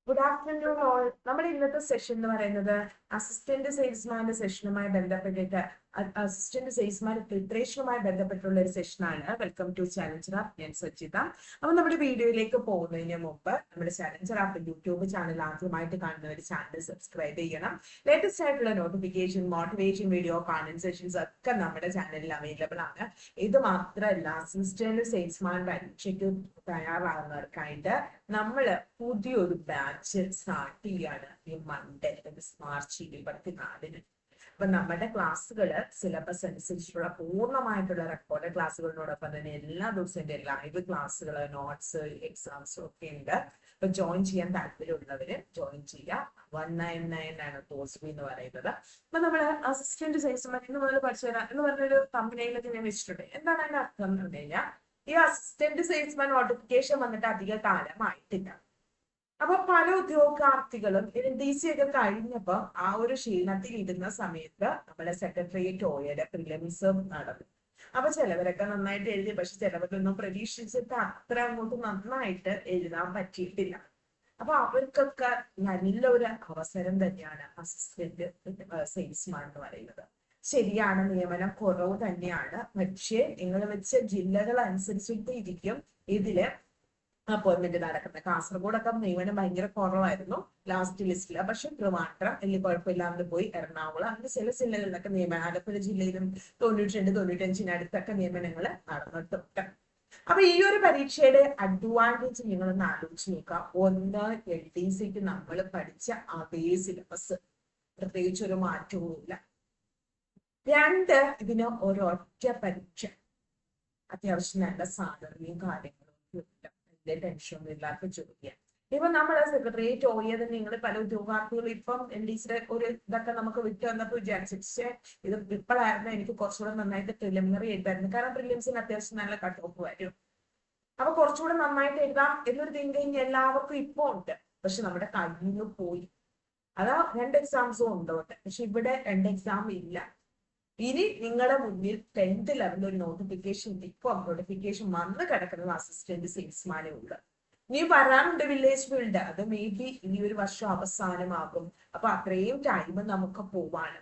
Good afternoon all. നമ്മുടെ ഇന്നത്തെ session എന്ന് പറയുന്നത് അസിസ്റ്റന്റ് സെയിൽസ്മാന്റെ സെഷനുമായി ബന്ധപ്പെട്ടിട്ട് അസിസ്റ്റന്റ് സെയിൽസ്മാൻ പ്രിപ്പറേഷനുമായി ബന്ധപ്പെട്ടുള്ള ഒരു സെഷനാണ്. Welcome to Challenger app. ഞാൻ സജിത. അപ്പൊ നമ്മുടെ വീഡിയോയിലേക്ക് പോകുന്നതിന് മുമ്പ് നമ്മുടെ ചാലഞ്ചർ ആപ്പ് യൂട്യൂബ് ചാനൽ ആദ്യമായിട്ട് കാണുന്ന ഒരു ചാനൽ സബ്സ്ക്രൈബ് ചെയ്യണം. ലേറ്റസ്റ്റ് ആയിട്ടുള്ള നോട്ടിഫിക്കേഷൻ, മോട്ടിവേഷൻ വീഡിയോ, കാണുന്ന സെഷൻസ് ഒക്കെ നമ്മുടെ ചാനലിൽ അവൈലബിൾ ആണ്. ഇത് മാത്രമല്ല, അസിസ്റ്റന്റ് സെയിൽസ്മാൻ പരീക്ഷയ്ക്ക് തയ്യാറാകുന്നവർക്കായിട്ട് നമ്മള് പുതിയൊരു ബാച്ച് സ്റ്റാർട്ട് ചെയ്യാണ് ഈ മൺഡേ, മാർച്ച് 24-ന്. അപ്പൊ നമ്മുടെ ക്ലാസ്സുകള് സിലബസ് അനുസരിച്ചുള്ള പൂർണ്ണമായിട്ടുള്ള റെക്കോർഡ് ക്ലാസ്സുകളിനോടൊപ്പം തന്നെ എല്ലാ ദിവസവും ലൈവ് ക്ലാസ്സുകള്, നോട്ട്സ്, എക്സാംസും ഒക്കെ ഉണ്ട്. അപ്പൊ ജോയിൻ ചെയ്യാൻ താല്പര്യമുള്ളവര് ജോയിൻ ചെയ്യുക. 199 ആണ് കോഴ്സ് ഫീ എന്ന് പറയുന്നത്. അപ്പൊ നമ്മള് അസിസ്റ്റന്റ് സെയിൽസ്മാൻ എന്ന് മുതൽ പഠിച്ചു തരാം എന്ന് പറഞ്ഞൊരു കമ്പനിയിലൊക്കെ ഞാൻ വെച്ചിട്ടുണ്ട്. എന്താണ് അതിന്റെ അർത്ഥം എന്ന് പറഞ്ഞു കഴിഞ്ഞാൽ, ഈ അസിസ്റ്റന്റ് സെയിൽസ്മാൻ നോട്ടിഫിക്കേഷൻ വന്നിട്ട് അധിക കാലമായിട്ടില്ല. അപ്പൊ പല ഉദ്യോഗാർത്ഥികളും LDC ഒക്കെ കഴിഞ്ഞപ്പോ ആ ഒരു ക്ഷീണത്തിൽ ഇരുന്ന സമയത്ത് നമ്മളെ സെക്രട്ടേറിയറ്റ് OAയുടെ പ്രിലിംസും നടന്നു. അപ്പൊ ചിലവരൊക്കെ നന്നായിട്ട് എഴുതി, പക്ഷെ ചിലവർക്കൊന്നും പ്രതീക്ഷിച്ചിട്ട് അത്ര അങ്ങോട്ട് നന്നായിട്ട് എഴുതാൻ പറ്റിയിട്ടില്ല. അപ്പൊ അവർക്കൊക്കെ നല്ലൊരു അവസരം തന്നെയാണ് അസിസ്റ്റന്റ് സെയിൽസ്മാൻ എന്ന് പറയുന്നത്. ശരിയാണ്, നിയമനം കുറവ് തന്നെയാണ്. പക്ഷേ നിങ്ങൾ വെച്ച ജില്ലകൾ അനുസരിച്ചിട്ട് ഇരിക്കും ഇതില് അപ്പോയിന്റ്മെന്റ് നടക്കുന്നത്. കാസർഗോഡൊക്കെ നിയമനം ഭയങ്കര കുറവായിരുന്നു ലാസ്റ്റ് ലിസ്റ്റില്. പക്ഷെ ട്രിവാൻഡ്രം വലിയ കുഴപ്പമില്ലാണ്ട് പോയി. എറണാകുളം, അങ്ങനെ ചില ജില്ലകളിലൊക്കെ നിയമനം, ആലപ്പുഴ ജില്ലയിലും 92-95 അടുത്തൊക്കെ നിയമനങ്ങൾ നടന്നിട്ടുണ്ട്. അപ്പൊ ഈ ഒരു പരീക്ഷയുടെ അഡ്വാൻറ്റേജ് നിങ്ങളൊന്ന് ആലോചിച്ച് നോക്കുക. ഒന്ന്, LDCക്ക് നമ്മൾ പഠിച്ച അതേ സിലബസ്, പ്രത്യേകിച്ച് ഒരു മാറ്റവുമില്ല. രണ്ട്, ഇതിന് ഒരൊറ്റ പരീക്ഷ, അത്യാവശ്യം നല്ല സാലറിയും കാര്യങ്ങളും ഉണ്ട്. വലിയ ടെൻഷനൊന്നും ഇല്ലാത്ത ജോലിയാണ്. ഇപ്പൊ നമ്മുടെ സെക്രട്ടേറിയറ്റ് OA നിങ്ങൾ പല ഉദ്യോഗാർത്ഥികളും ഇപ്പം LDCയുടെ ഒരു ഇതൊക്കെ നമുക്ക് വിട്ടു വന്നപ്പോൾ വിചാരിച്ചു, പക്ഷേ ഇത് ഇപ്പോഴായിരുന്നു എനിക്ക് കുറച്ചുകൂടെ നന്നായിട്ട് പ്രിലിമിനറി എഴുതായിരുന്നു. കാരണം പ്രിലിംസിന് അത്യാവശ്യം നല്ല കട്ട് ഓഫ് വരും. അപ്പൊ കുറച്ചുകൂടെ നന്നായിട്ട് എഴുതാം എന്നൊരു തിങ്കിങ് എല്ലാവർക്കും ഇപ്പൊ ഉണ്ട്. പക്ഷെ നമ്മുടെ കയ്യിൽ നിന്ന് പോയി. അതാ 2 എക്സാംസും ഉണ്ടോട്ടെ, പക്ഷെ ഇവിടെ 2 എക്സാം ഇല്ല. ഇനി നിങ്ങളുടെ മുന്നിൽ 10th ലെവലിൽ ഒരു നോട്ടിഫിക്കേഷൻ, ഇപ്പൊ നോട്ടിഫിക്കേഷൻ വന്ന് കിടക്കുന്നത് അസിസ്റ്റന്റ് സെയിൽസ്മാനേ ഉള്ളു. ഇനി വരാനുണ്ട് വില്ലേജ് ഫീൽഡ്, അത് മേ ബി ഈ ഒരു വർഷം അവസാനമാകും. അപ്പൊ അത്രയും ടൈം നമുക്ക് പോവാണ്.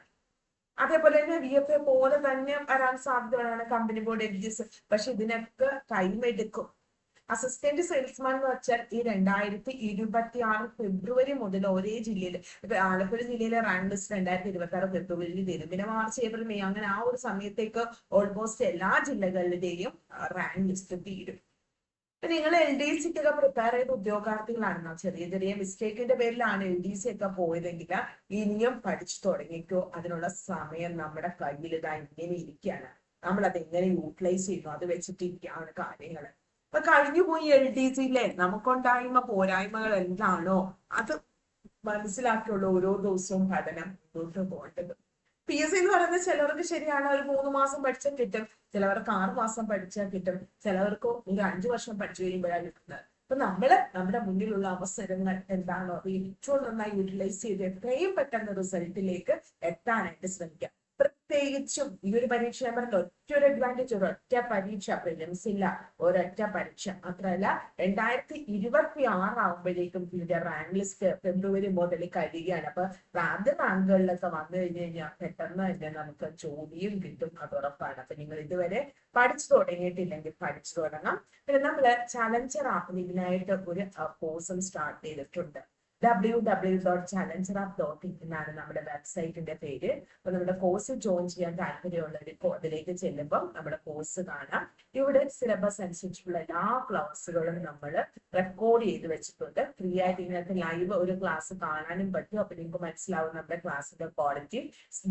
അതേപോലെ തന്നെ VFA പോലെ തന്നെ വരാൻ സാധ്യതയാണ് കമ്പനി ബോർഡ് LGS. പക്ഷെ ഇതിനൊക്കെ ടൈം എടുക്കും. അസിസ്റ്റന്റ് സെയിൽസ്മാൻ എന്ന് വെച്ചാൽ ഈ 2026 ഫെബ്രുവരി മുതൽ ഒരേ ജില്ലയിൽ, ഇപ്പൊ ആലപ്പുഴ ജില്ലയിലെ റാങ്ക് ലിസ്റ്റ് 2026 ഫെബ്രുവരിയിൽ തരും. പിന്നെ മാർച്ച്, ഏപ്രിൽ, മെയ്, അങ്ങനെ ആ ഒരു സമയത്തേക്ക് ഓൾമോസ്റ്റ് എല്ലാ ജില്ലകളിലെയും റാങ്ക് ലിസ്റ്റ് തീരും. നിങ്ങൾ LDCക്കൊക്കെ പ്രിപ്പയർ ചെയ്ത ഉദ്യോഗാർത്ഥികളാണെന്നോ ചെറിയ ചെറിയ മിസ്റ്റേക്കിന്റെ പേരിലാണ് LDC ഒക്കെ പോയതെങ്കിൽ ഇനിയും പഠിച്ചു തുടങ്ങിക്കോ. അതിനുള്ള സമയം നമ്മുടെ കയ്യിൽ ഇതാ ഇങ്ങനെ ഇരിക്കുകയാണ്. നമ്മൾ അത് എങ്ങനെ യൂട്ടിലൈസ് ചെയ്യുന്നു, അത് വെച്ചിട്ടിരിക്കുകയാണ് കാര്യങ്ങൾ. അപ്പൊ കഴിഞ്ഞു പോയി LDCയിലെ നമുക്കുണ്ടായ്മ പോരായ്മകൾ എന്താണോ അത് മനസ്സിലാക്കിയുള്ള ഓരോ ദിവസവും പഠനം മുന്നോട്ട് പോകേണ്ടത്. PSC എന്ന് പറയുന്നത് ചിലവർക്ക് ശരിയാണ്, ഒരു 3 മാസം പഠിച്ചാൽ കിട്ടും, ചിലവർക്ക് 6 മാസം പഠിച്ചാൽ കിട്ടും, ചിലവർക്ക് ഒരു 5 വർഷം പഠിച്ചു കഴിയുമ്പോഴാണ് കിട്ടുന്നത്. അപ്പൊ നമ്മള് നമ്മുടെ മുന്നിലുള്ള അവസരങ്ങൾ എന്താണോ അത് ഏറ്റവും നന്നായി യൂട്ടിലൈസ് ചെയ്ത് എത്രയും പെട്ടെന്ന് റിസൾട്ടിലേക്ക് എത്താനായിട്ട് ശ്രമിക്കാം. പ്രത്യേകിച്ചും ഈ ഒരു പരീക്ഷ ഞാൻ പറഞ്ഞ ഒറ്റൊരു അഡ്വാൻറ്റേജ്, ഒരൊറ്റ പരീക്ഷ, പ്രിലിംസ് ഇല്ല, ഒരൊറ്റ പരീക്ഷ മാത്രമല്ല. 2026 ആകുമ്പോഴേക്കും ഇതിന്റെ റാങ്ക് ലിസ്റ്റ് ഫെബ്രുവരി മുതൽ കഴിയുകയാണ്. അപ്പൊ ആദ്യ റാങ്കുകളിലൊക്കെ വന്നു കഴിഞ്ഞു കഴിഞ്ഞാൽ പെട്ടെന്ന് തന്നെ നമുക്ക് ജോലിയും കിട്ടും, അത് ഉറപ്പാണ്. അപ്പൊ നിങ്ങൾ ഇതുവരെ പഠിച്ചു തുടങ്ങിയിട്ടില്ലെങ്കിൽ പഠിച്ചു തുടങ്ങാം. പിന്നെ നമ്മള് ചലഞ്ചർ ആപ്പിൽ ഇതിനായിട്ട് ഒരു കോഴ്സും സ്റ്റാർട്ട് ചെയ്തിട്ടുണ്ട്. www.challengerup.in എന്നാണ് നമ്മുടെ വെബ്സൈറ്റിന്റെ പേര്. അപ്പൊ നമ്മുടെ കോഴ്സ് ജോയിൻ ചെയ്യാൻ താല്പര്യമുള്ളവർ അതിലേക്ക് ചെല്ലുമ്പോൾ നമ്മുടെ കോഴ്സ് കാണാം. ഇവിടെ സിലബസ് അനുസരിച്ചുള്ള എല്ലാ ക്ലാസ്സുകളും നമ്മൾ റെക്കോർഡ് ചെയ്ത് വെച്ചിട്ടുണ്ട്. ഫ്രീ ആയിട്ട് ഇതിനകത്ത് ലൈവ് ഒരു ക്ലാസ് കാണാനും പറ്റും. അപ്പൊ നിങ്ങൾക്ക് മനസ്സിലാവും നമ്മുടെ ക്ലാസ്സിന്റെ ക്വാളിറ്റി.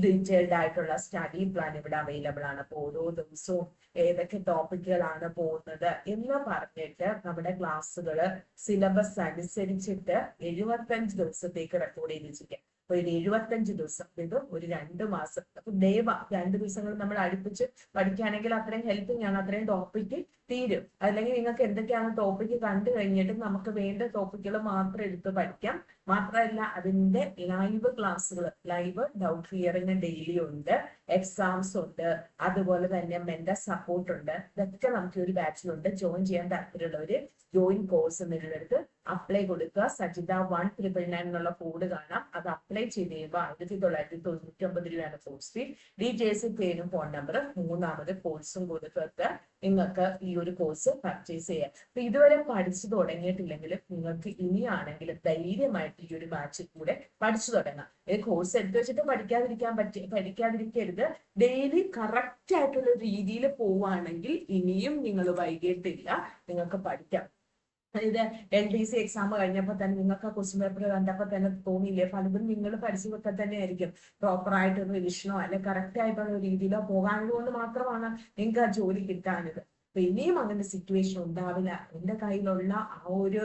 ഡീറ്റെയിൽഡ് ആയിട്ടുള്ള സ്റ്റഡി പ്ലാൻ ഇവിടെ അവൈലബിൾ ആണ്. അപ്പൊ ഓരോ ദിവസവും ഏതൊക്കെ ടോപ്പിക്കുകളാണ് പോകുന്നത് എന്ന് പറഞ്ഞിട്ട് നമ്മുടെ ക്ലാസ്സുകള് സിലബസ് അനുസരിച്ചിട്ട് 75 ദിവസത്തേക്ക് റെക്കോർഡ് ചെയ്ത് വെച്ചിരിക്കാം. അപ്പൊ ഒരു 75 ദിവസം, ഇത് ഒരു 2 മാസം. അപ്പൊ 2 ദിവസങ്ങൾ നമ്മൾ അടുപ്പിച്ച് പഠിക്കുകയാണെങ്കിൽ അത്രയും ഹെൽപ്പിംഗ് ആണ്, അത്രയും ടോപ്പിക്ക് തീരും. അല്ലെങ്കിൽ നിങ്ങൾക്ക് എന്തൊക്കെയാണ് ടോപ്പിക്ക് കണ്ടു കഴിഞ്ഞിട്ട് നമുക്ക് വേണ്ട ടോപ്പിക്കുകൾ മാത്രം എടുത്ത് പഠിക്കാം. മാത്രമല്ല അതിന്റെ ലൈവ് ക്ലാസ്സുകൾ, ലൈവ് ഡൗട്ട് ക്ലിയറിംഗ് ഡെയിലി ഉണ്ട്, എക്സാംസ് ഉണ്ട്, അതുപോലെ തന്നെ മെന്റർ സപ്പോർട്ട് ഉണ്ട്. ഇതൊക്കെ നമുക്ക് ഒരു ബാച്ചിലുണ്ട്. ജോയിൻ ചെയ്യാൻ താല്പര്യമുള്ളവര് ജോയിൻ കോഴ്സ് എന്നുള്ളടുത്ത് അപ്ലൈ കൊടുക്കുക. സജിത 1999 എന്നുള്ള കോഡ് കാണാം. അത് അപ്ലൈ ചെയ്ത് കഴിയുമ്പോൾ 1999 രൂപയാണ് കോഴ്സ് ഫീ. ഡീറ്റെയിൽസ്, പേരും ഫോൺ നമ്പർ, മൂന്നാമത് കോഴ്സും കൊടുത്തിട്ട് നിങ്ങൾക്ക് ഈ ഒരു കോഴ്സ് പർച്ചേസ് ചെയ്യാം. അപ്പൊ ഇതുവരെ പഠിച്ചു തുടങ്ങിയിട്ടില്ലെങ്കിൽ നിങ്ങൾക്ക് ഇനിയാണെങ്കിലും ധൈര്യമായിട്ട് ഈ ഒരു ബാച്ചിൽ കൂടെ പഠിച്ചു തുടങ്ങാം. ഈ കോഴ്സ് എടുത്തു വെച്ചിട്ട് പഠിക്കാതിരിക്കരുത്. ഡെയിലി കറക്റ്റ് ആയിട്ടുള്ള രീതിയിൽ പോവുകയാണെങ്കിൽ ഇനിയും നിങ്ങൾ വൈകിട്ടില്ല, നിങ്ങൾക്ക് പഠിക്കാം. ഇത് LDC എക്സാം കഴിഞ്ഞപ്പോൾ തന്നെ നിങ്ങൾക്ക് ആ ക്വസ്റ്റ്യൻ പേപ്പർ കണ്ടപ്പോൾ തന്നെ തോന്നിയില്ലേ, പലതും നിങ്ങൾ പഠിച്ചതൊക്കെ തന്നെ ആയിരിക്കും. പ്രോപ്പർ ആയിട്ട് റിവിഷനോ അല്ലെ കറക്റ്റ് ആയിട്ടുള്ള രീതിയിലോ പോകാനുള്ളത് മാത്രമാണ് നിങ്ങൾക്ക് ആ ജോലി കിട്ടാനത്. അപ്പൊ ഇനിയും അങ്ങനെ സിറ്റുവേഷൻ ഉണ്ടാവില്ല. എന്റെ കയ്യിലുള്ള ആ ഒരു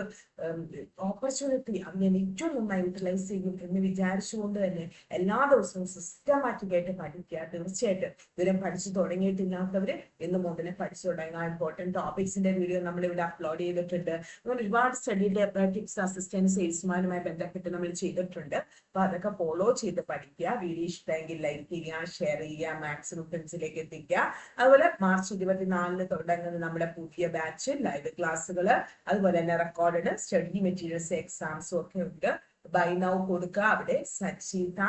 ഓപ്പർച്യൂണിറ്റി അത് ഞാൻ ഏറ്റവും നന്നായി യൂട്ടിലൈസ് ചെയ്യും എന്ന് വിചാരിച്ചുകൊണ്ട് തന്നെ എല്ലാ ദിവസവും സിസ്റ്റമാറ്റിക് ആയിട്ട് പഠിക്കുക. തീർച്ചയായിട്ടും ഇവരും പഠിച്ചു തുടങ്ങിയിട്ടില്ലാത്തവര് ഇന്ന് മുതലേ പഠിച്ചു തുടങ്ങുക. ഇമ്പോർട്ടന്റ് ടോപ്പിക്സിന്റെ വീഡിയോ നമ്മൾ ഇവിടെ അപ്ലോഡ് ചെയ്തിട്ടുണ്ട്. അങ്ങനെ ഒരുപാട് സ്റ്റഡി ടിപ്സ് അസിസ്റ്റന്റ് സെയിൽസ്മാനുമായി ബന്ധപ്പെട്ട് നമ്മൾ ചെയ്തിട്ടുണ്ട്. അപ്പൊ അതൊക്കെ ഫോളോ ചെയ്ത് പഠിക്കുക. വീഡിയോ ഇഷ്ടമെങ്കിൽ ലൈക്ക് ചെയ്യുക, ഷെയർ ചെയ്യുക, മാക്സിമം ഫ്രണ്ട്സിലേക്ക് എത്തിക്കുക. അതുപോലെ March 24 തുടങ്ങുന്ന നമ്മുടെ പുതിയ ബാച്ച് ലൈവ് ക്ലാസ്സുകൾ, അതുപോലെ തന്നെ റെക്കോർഡ് സ്റ്റഡി മെറ്റീരിയൽസ്, എക്സാംസും ഒക്കെ ഉണ്ട്. ബൈ നൗ കൊടുക്കുക. അവിടെ സജിത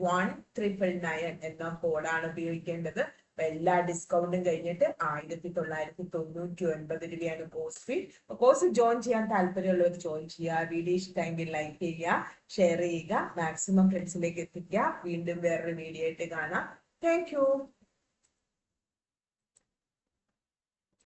1999 എന്ന കോഡാണ് ഉപയോഗിക്കേണ്ടത്. അപ്പൊ എല്ലാ ഡിസ്കൗണ്ടും കഴിഞ്ഞിട്ട് 1999 രൂപയാണ് കോഴ്സ് ഫീ. കോഴ്സ് ജോയിൻ ചെയ്യാൻ താല്പര്യമുള്ളവർ ജോയിൻ ചെയ്യുക. വീഡിയോ ഇഷ്ടമെങ്കിൽ ലൈക്ക് ചെയ്യുക, ഷെയർ ചെയ്യുക, മാക്സിമം ഫ്രണ്ട്സിലേക്ക് എത്തിക്കുക. വീണ്ടും വേറൊരു വീഡിയോ ആയിട്ട് കാണാം. Thank you.